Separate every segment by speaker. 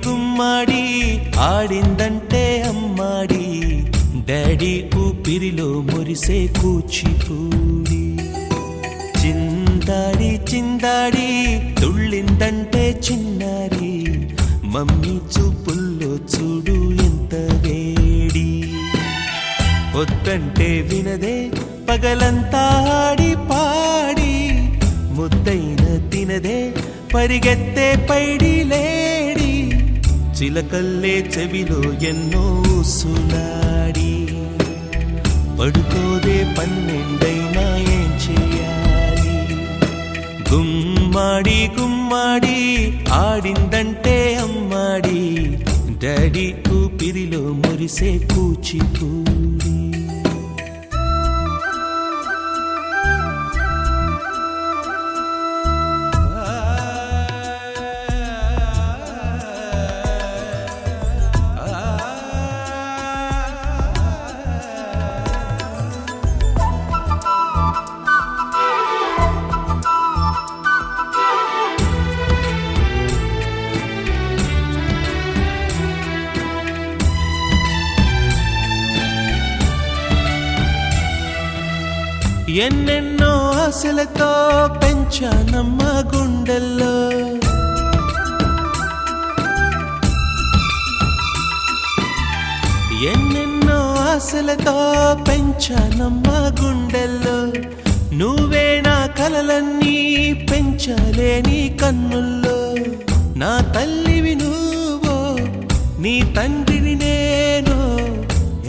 Speaker 1: గుమ్మడి ఆడిందంటే అమ్మాడి daddy ఊపిరిలో మురిసే కూచిపూడి చిందాడి చిందాడి తుళ్ళిందంటే చిన్నారి మమ్మీ చూపుల్లో చూడు ఎంత వేడి వద్దంటే వినదే పగలంతా ఆడి పాడి ముద్దైన తినదే పరిగెత్తే పైడి లేడి చిలకల్లే చెవిలో ఎన్నో సులాడి పడుకోదే పన్నెండైనా ఏం చేయాలి గుమ్మాడి గుమ్మాడి ఆడిందంటే అమ్మాడి డాడీ ఊపిరిలో మురిసే కూచిపూడి ఎన్నెన్నో ఆశలతో పెంచానమ్మ గుండెల్లో ఎన్నెన్నో ఆశలతో పెంచానమ్మ గుండెల్లో నువ్వే నా కలలన్నీ పెంచాలే నీ కన్నుల్లో నా తల్లివి నువ్వో నీ తండ్రిని నేను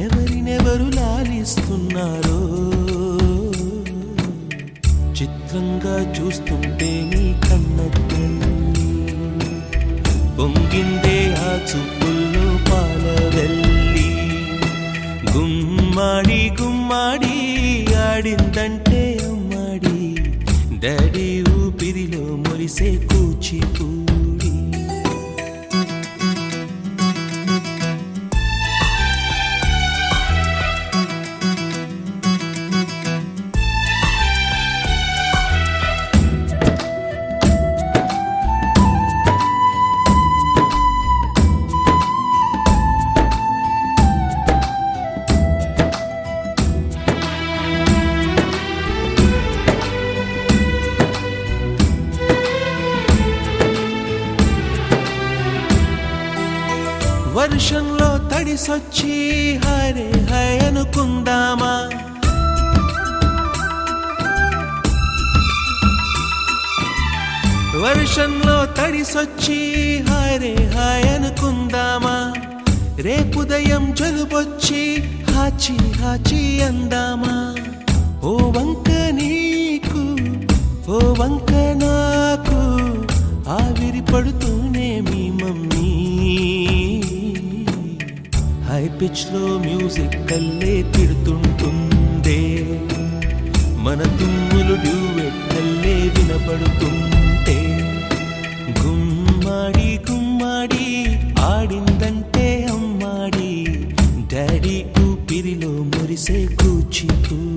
Speaker 1: ఎవరినెవరు లాలిస్తున్నారో చిత్రంగా చూస్తుంటే నీ కన్నతల్లి పొంగిందే ఆ చూపుల్లో పాలవెల్లి గుమ్మాడి గుమ్మాడి ఆడిందంటే అమ్మాడి డాడీ ఊపిరిలో మురిసే కూచిపూడి వర్షంలో తడిసొచ్చి హరే హై అనుకుందామా వర్షంలో తడిసొచ్చి హరే హై అనుకుందామా రేపుదయం జలుబొచ్చి హాచి హాచి అందామా ఓ వంక నీకు ఓ వంక నాకు ఆవిరి పడుతూనే మీ మమ్మీ హై పిచ్ లో మ్యూజిక్ కల్లే తిడుతుంటుందే మన తుమ్ములు డ్యూయెట్ కల్లే వినపడుతుంటే గుమ్మాడి గుమ్మాడి ఆడిందంటే అమ్మాడి డాడీ ఊపిరిలో మురిసే కూచిపూడి